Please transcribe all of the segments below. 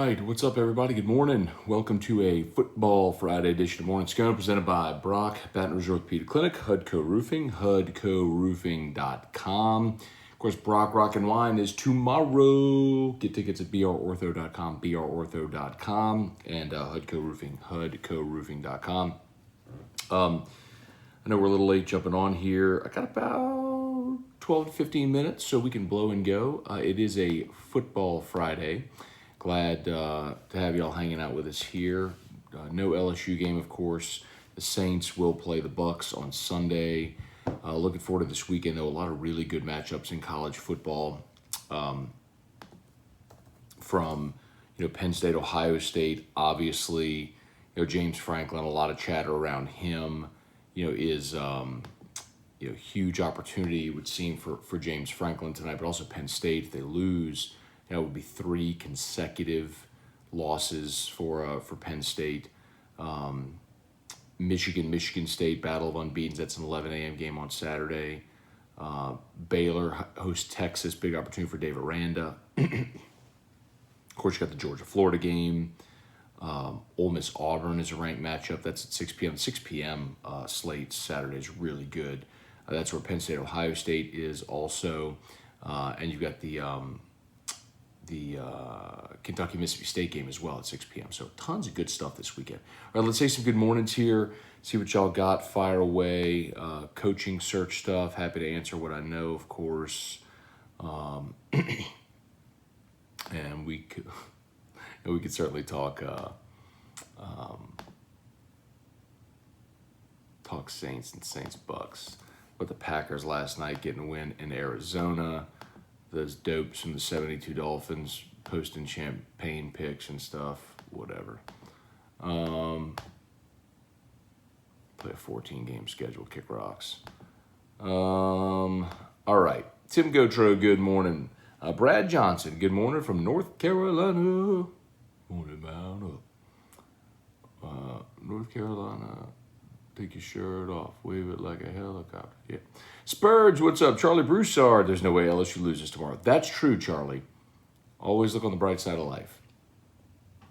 right, what's up, everybody? Good morning. Welcome to a Football Friday edition of Morning Scone presented by Brock, Baton Rouge Orthopedic Clinic, HUDCO Roofing, HUDCORoofing.com. Of course, Brock Rock and Wine is tomorrow. Get tickets at brortho.com, brortho.com, and HUDCO Roofing, HUDCORoofing.com. I know we're a little late jumping on here. I got about 12 to 15 minutes so we can blow and go. It is a Football Friday. Glad to have y'all hanging out with us here. No LSU game, of course. The Saints will play the Bucks on Sunday. Looking forward to this weekend, though. A lot of really good matchups in college football. From Penn State, Ohio State, obviously. James Franklin, a lot of chatter around him. Is huge opportunity, it would seem, for James Franklin tonight, but also Penn State. If they lose, it would be 3 consecutive losses for Penn State. Michigan State, Battle of Unbeatens. That's an 11 a.m. game on Saturday. Baylor hosts Texas, big opportunity for Dave Aranda. Of course, you got the Georgia-Florida game. Ole Miss Auburn is a ranked matchup. That's at 6 p.m. 6 p.m. Slate Saturday is really good. That's where Penn State Ohio State is also, and you've got the Kentucky Mississippi State game as well at 6 p.m. So tons of good stuff this weekend. All right, let's say some good mornings here. See what y'all got. Fire away. Coaching search stuff. Happy to answer what I know, of course. And we could certainly talk Saints and Saints Bucks. But the Packers last night getting a win in Arizona. Those dopes from the 72 Dolphins posting champagne pics and stuff. Whatever. Play a 14-game schedule. Kick rocks. All right. Tim Gotro, good morning. Brad Johnson, good morning from North Carolina. Morning, man. North Carolina. Take your shirt off. Wave it like a helicopter. Yeah. Spurge, what's up? Charlie Broussard. There's no way LSU loses tomorrow. That's true, Charlie. Always look on the bright side of life.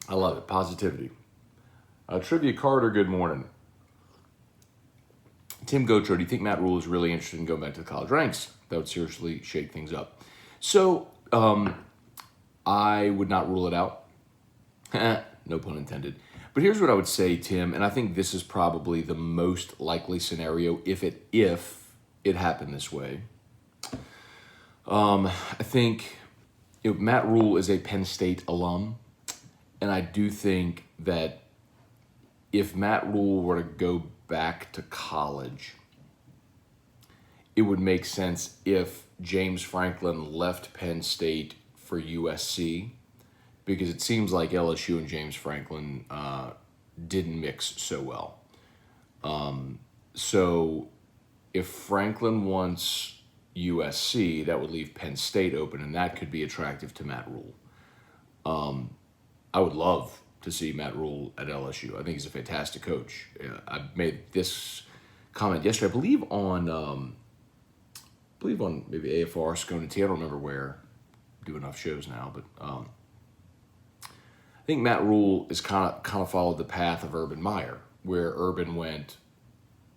I love it. Positivity. Trivia Carter, good morning. Tim Gotro, do you think Matt Rule is really interested in going back to the college ranks? That would seriously shake things up. So, I would not rule it out. No pun intended. But here's what I would say, Tim, and I think this is probably the most likely scenario if it happened this way. I think Matt Rule is a Penn State alum, and I do think that if Matt Rule were to go back to college, it would make sense if James Franklin left Penn State for USC, because it seems like LSU and James Franklin didn't mix so well. So if Franklin wants USC, that would leave Penn State open, and that could be attractive to Matt Rule. I would love to see Matt Rule at LSU. I think he's a fantastic coach. I made this comment yesterday, I believe on maybe AFR, Scone and T. I don't remember where. I do enough shows now, but I think Matt Rule is kind of followed the path of Urban Meyer, where Urban went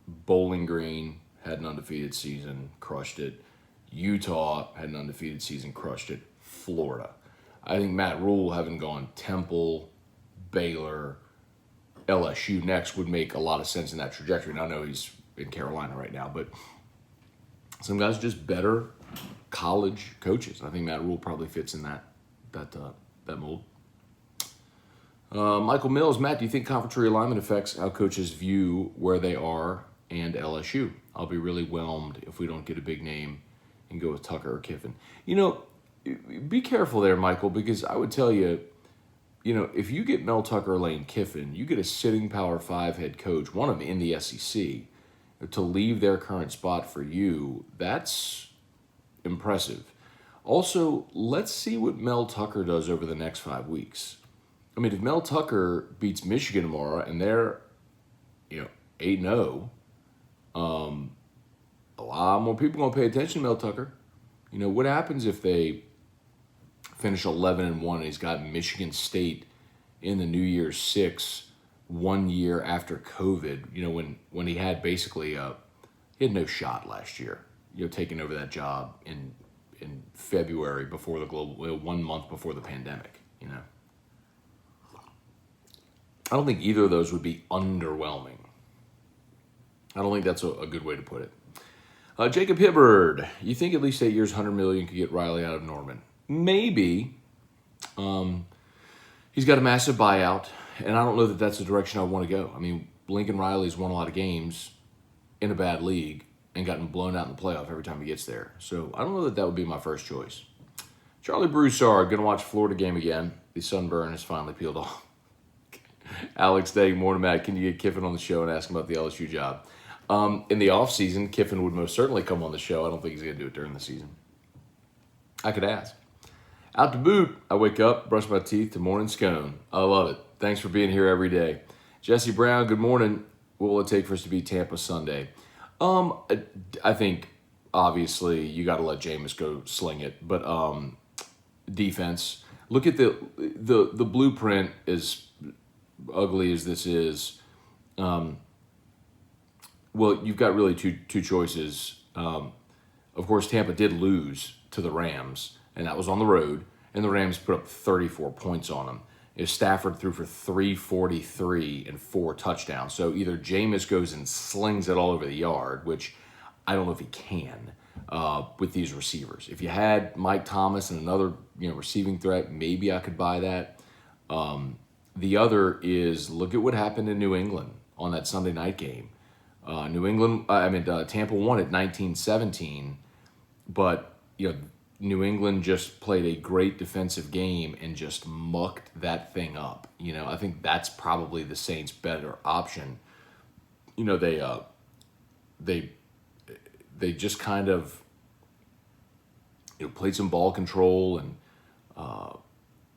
Bowling Green, had an undefeated season, crushed it. Utah had an undefeated season, crushed it. Florida. I think Matt Rule, having gone Temple, Baylor, LSU next, would make a lot of sense in that trajectory. And I know he's in Carolina right now, but some guys are just better college coaches. I think Matt Rule probably fits in that mold. Michael Mills, Matt, do you think conference realignment affects how coaches view where they are and LSU? I'll be really whelmed if we don't get a big name and go with Tucker or Kiffin. Be careful there, Michael, because I would tell you, if you get Mel Tucker or Lane Kiffin, you get a sitting Power 5 head coach, one of them in the SEC, to leave their current spot for you. That's impressive. Also, let's see what Mel Tucker does over the next 5 weeks. I mean, if Mel Tucker beats Michigan tomorrow and they're, 8-0, a lot more people going to pay attention to Mel Tucker. What happens if they finish 11-1 and he's got Michigan State in the New Year's Six 1 year after COVID, when he had basically he had no shot last year, taking over that job in February before the global, 1 month before the pandemic. I don't think either of those would be underwhelming. I don't think that's a good way to put it. Jacob Hibbard, you think at least 8 years, $100 million could get Riley out of Norman? Maybe. He's got a massive buyout, and I don't know that that's the direction I want to go. I mean, Lincoln Riley's won a lot of games in a bad league and gotten blown out in the playoff every time he gets there. So I don't know that that would be my first choice. Charlie Broussard, going to watch Florida game again. The sunburn has finally peeled off. Alex Day, morning, Matt. Can you get Kiffin on the show and ask him about the LSU job? In the offseason, Kiffin would most certainly come on the show. I don't think he's going to do it during the season. I could ask. Out to boot, I wake up, brush my teeth to morning scone. I love it. Thanks for being here every day. Jesse Brown, good morning. What will it take for us to beat Tampa Sunday? I think, obviously, you got to let Jameis go sling it. But defense, look at the blueprint, as ugly as this is. Well, you've got really two choices. Of course, Tampa did lose to the Rams, and that was on the road, and the Rams put up 34 points on them. Stafford threw for 343 and 4 touchdowns. So either Jameis goes and slings it all over the yard, which I don't know if he can with these receivers. If you had Mike Thomas and another receiving threat, maybe I could buy that. The other is look at what happened in New England on that Sunday night game. Tampa won at 19-17, but New England just played a great defensive game and just mucked that thing up. I think that's probably the Saints' better option. They just kind of played some ball control, and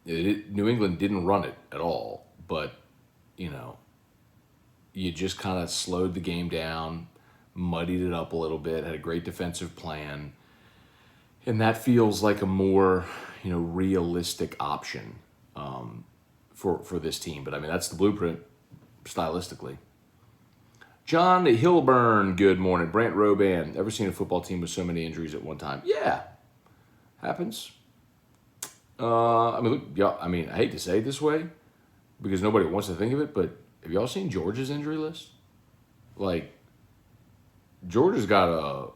New England didn't run it at all, but you just kind of slowed the game down, muddied it up a little bit, had a great defensive plan. And that feels like a more, realistic option for this team. But, that's the blueprint stylistically. John Hilburn, good morning. Brant Roban, ever seen a football team with so many injuries at one time? Yeah, happens. I hate to say it this way because nobody wants to think of it, but have y'all seen Georgia's injury list? Georgia's got a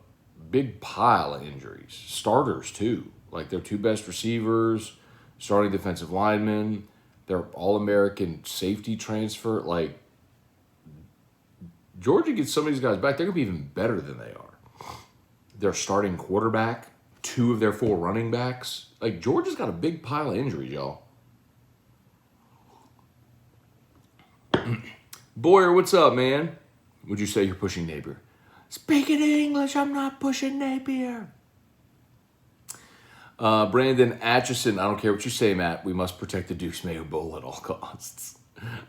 big pile of injuries. Starters, too. Their 2 best receivers, starting defensive linemen, their All-American safety transfer. Georgia gets some of these guys back, they're going to be even better than they are. Their starting quarterback, 2 of their 4 running backs. Georgia's got a big pile of injuries, y'all. Boyer, what's up, man? Would you say you're pushing Napier? Speaking English, I'm not pushing Napier. Brandon Atchison, I don't care what you say, Matt. We must protect the Dukes Mayo Bowl at all costs.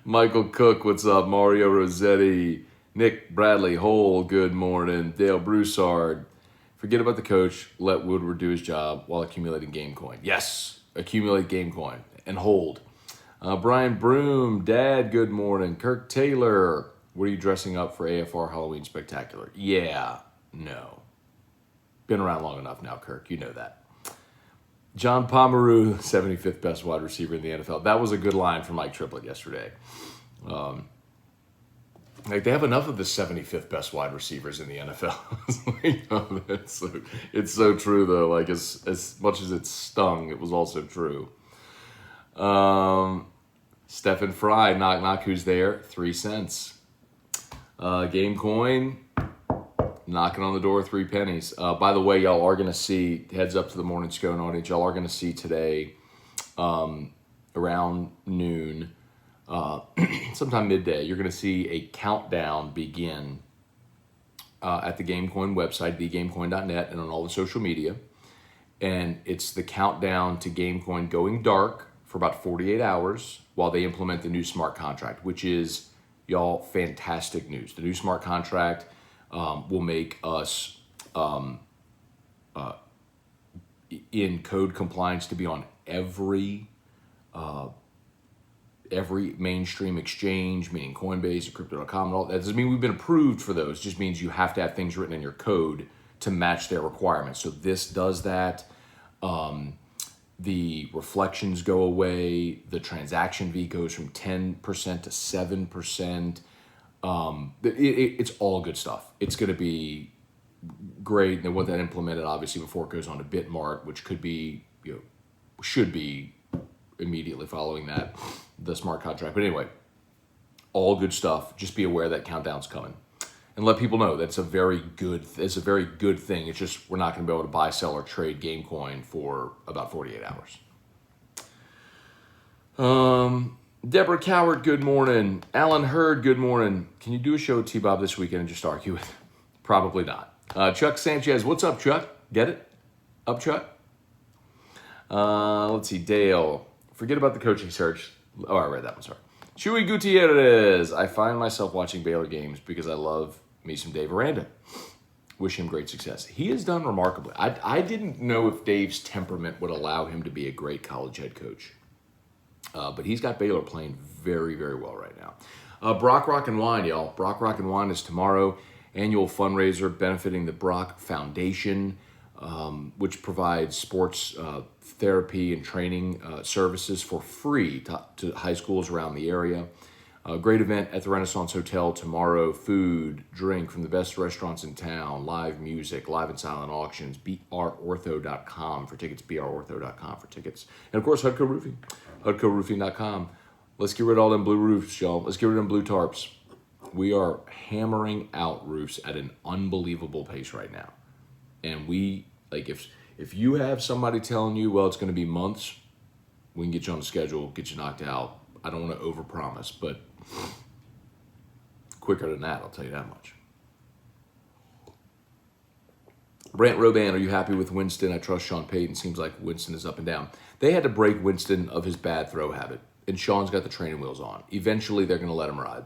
Michael Cook, what's up? Mario Rossetti. Nick Bradley Hole, good morning. Dale Broussard. Forget about the coach. Let Woodward do his job while accumulating game coin. Yes, accumulate game coin and hold. Brian Broom, Dad, good morning. Kirk Taylor, what are you dressing up for AFR Halloween Spectacular? Yeah, no. Been around long enough now, Kirk. You know that. John Pomeroy, 75th best wide receiver in the NFL. That was a good line from Mike Triplett yesterday. They have enough of the 75th best wide receivers in the NFL. It's so true, though. As much as it stung, it was also true. Stephen Fry, knock knock, who's there? 3 cents. Game coin, knocking on the door, 3 pennies. By the way, y'all are going to see, heads up to the Morning Scone audience, y'all are going to see today around noon, sometime midday, you're going to see a countdown begin at the GameCoin website, thegamecoin.net, and on all the social media. And it's the countdown to GameCoin going dark for about 48 hours while they implement the new smart contract, which is, y'all, fantastic news. The new smart contract will make us in code compliance to be on every every mainstream exchange, meaning Coinbase and Crypto.com and all. That doesn't mean we've been approved for those. It just means you have to have things written in your code to match their requirements. So this does that. The reflections go away. The transaction fee goes from 10% to 7%. It's all good stuff. It's going to be great. They want that implemented, obviously, before it goes on to Bitmart, which could be, should be immediately following that, the smart contract. But anyway, all good stuff. Just be aware that countdown's coming. And let people know that's a very good thing. It's just we're not going to be able to buy, sell, or trade Gamecoin for about 48 hours. Deborah Coward, good morning. Alan Hurd, good morning. Can you do a show with T-Bob this weekend and just argue with? Probably not. Chuck Sanchez, what's up, Chuck? Get it? Up, Chuck? Let's see, Dale. Forget about the coaching search. Oh, I read that one, sorry. Chuy Gutierrez. I find myself watching Baylor games because I love me some Dave Aranda. Wish him great success. He has done remarkably. I didn't know if Dave's temperament would allow him to be a great college head coach. But he's got Baylor playing very, very well right now. Brock Rock and Wine, y'all. Brock Rock and Wine is tomorrow. Annual fundraiser benefiting the Brock Foundation, which provides sports therapy and training services for free to high schools around the area. Great event at the Renaissance Hotel tomorrow. Food, drink from the best restaurants in town, live music, live and silent auctions, brortho.com for tickets, brortho.com for tickets. And of course, Hudco Roofing, hudcoroofing.com. Let's get rid of all them blue roofs, y'all. Let's get rid of them blue tarps. We are hammering out roofs at an unbelievable pace right now. And if you have somebody telling you, well, it's going to be months, we can get you on the schedule, get you knocked out. I don't want to overpromise, but quicker than that, I'll tell you that much. Brant Roban, are you happy with Winston? I trust Sean Payton. Seems like Winston is up and down. They had to break Winston of his bad throw habit, and Sean's got the training wheels on. Eventually, they're going to let him ride.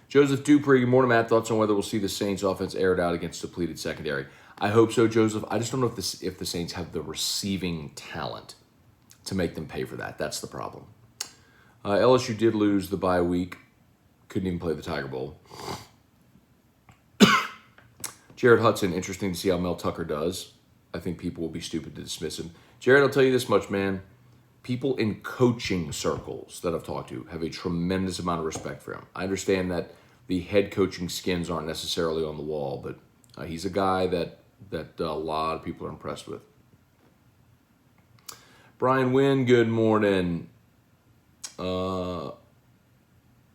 Joseph Dupree, good morning, Matt. Thoughts on whether we'll see the Saints offense aired out against depleted secondary? I hope so, Joseph. I just don't know if the Saints have the receiving talent to make them pay for that. That's the problem. LSU did lose the bye week. Couldn't even play the Tiger Bowl. Jared Hudson, interesting to see how Mel Tucker does. I think people will be stupid to dismiss him. Jared, I'll tell you this much, man. People in coaching circles that I've talked to have a tremendous amount of respect for him. I understand that the head coaching skins aren't necessarily on the wall, but he's a guy that a lot of people are impressed with. Brian Wynn, good morning. John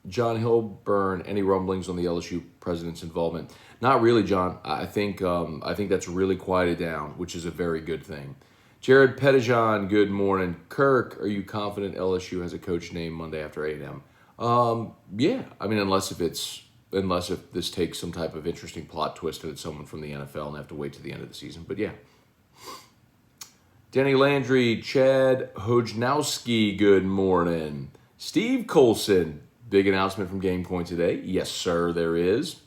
Hilburn, any rumblings on the LSU president's involvement? Not really, John. I think that's really quieted down, which is a very good thing. Jared Pettijohn, good morning. Kirk, are you confident LSU has a coach named Monday after A&M? Yeah. I mean, unless if this takes some type of interesting plot twist and it's someone from the NFL and they have to wait to the end of the season. But yeah. Denny Landry, Chad Hojnowski, good morning. Steve Colson, big announcement from Gamecoin today. Yes, sir, there is.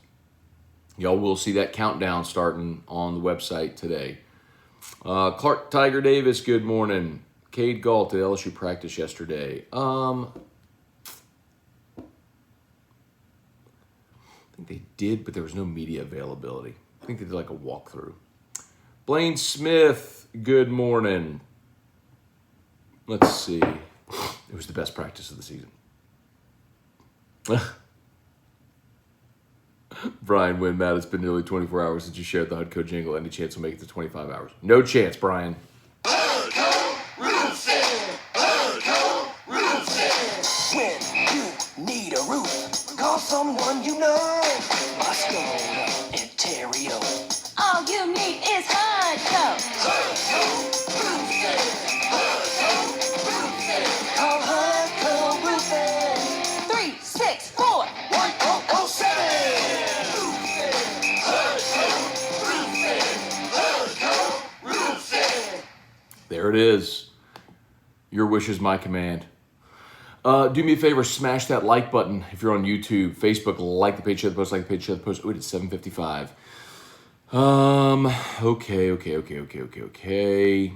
Y'all will see that countdown starting on the website today. Clark Tiger Davis, good morning. Cade Galt at LSU practice yesterday. I think they did, but there was no media availability. I think they did like a walkthrough. Blaine Smith, good morning. Let's see. It was the best practice of the season. Brian Wynn, Matt, it's been nearly 24 hours since you shared the HUDCO jingle. Any chance we'll make it to 25 hours? No chance, Brian. HUDCO Roofing! HUDCO Roofing! When you need a roof, call someone you know. Scone, Ontario. All you need is HUDCO. HUDCO Roofing! HUDCO Roofing! Call HUDCO Roofing! 364 1007! There it is. Your wish is my command. Do me a favor, smash that like button if you're on YouTube, Facebook, like the page, share the post, like the page, share the post. Oh, it's 7:55. Okay.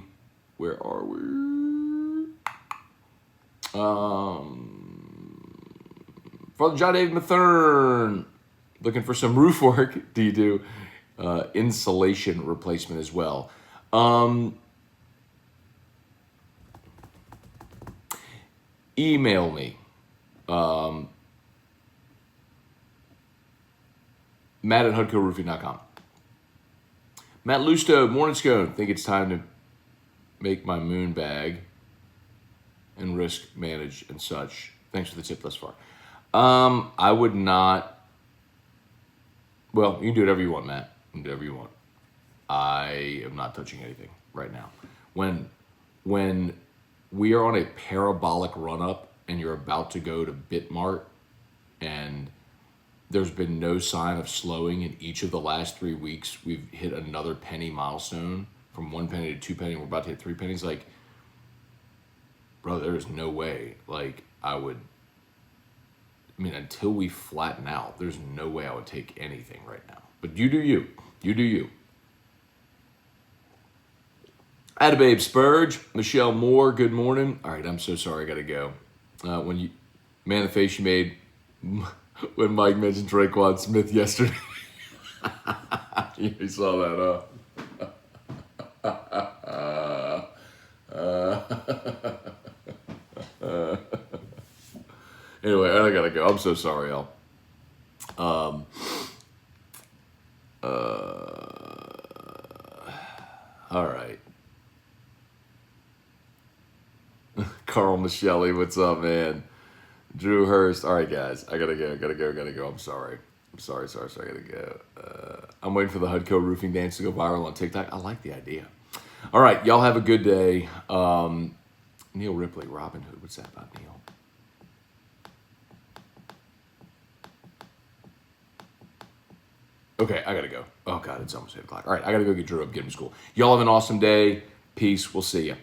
Where are we? Father John David Mathern, looking for some roof work. Do you do insulation replacement as well? Email me. Matt at HUDCORoofing.com. Matt Lusto, morning Scone. Think it's time to make my moon bag and risk manage and such. Thanks for the tip thus far. I would not. Well, you can do whatever you want, Matt. You can do whatever you want. I am not touching anything right now. When we are on a parabolic run up and you're about to go to Bitmart and there's been no sign of slowing in each of the last 3 weeks, we've hit another penny milestone from 1 penny to 2 penny. We're about to hit 3 pennies. Like, bro, there is no way. Like, until we flatten out, there's no way I would take anything right now. But you do you. You do you. Attababe Spurge, Michelle Moore, good morning. All right, I'm so sorry, I gotta go. The face you made when Mike mentioned Traquan Smith yesterday. You saw that, Anyway, I gotta go. I'm so sorry, y'all. All right. Carl Michelli, what's up, man? Drew Hurst. All right, guys. I gotta go. I'm sorry. I gotta go. I'm waiting for the Hudco roofing dance to go viral on TikTok. I like the idea. All right, y'all have a good day. Neil Ripley, Robin Hood. What's that about, Neil? Okay, I gotta go. Oh, God, it's almost 8 o'clock. All right, I gotta go get Drew up, get him to school. Y'all have an awesome day. Peace. We'll see you.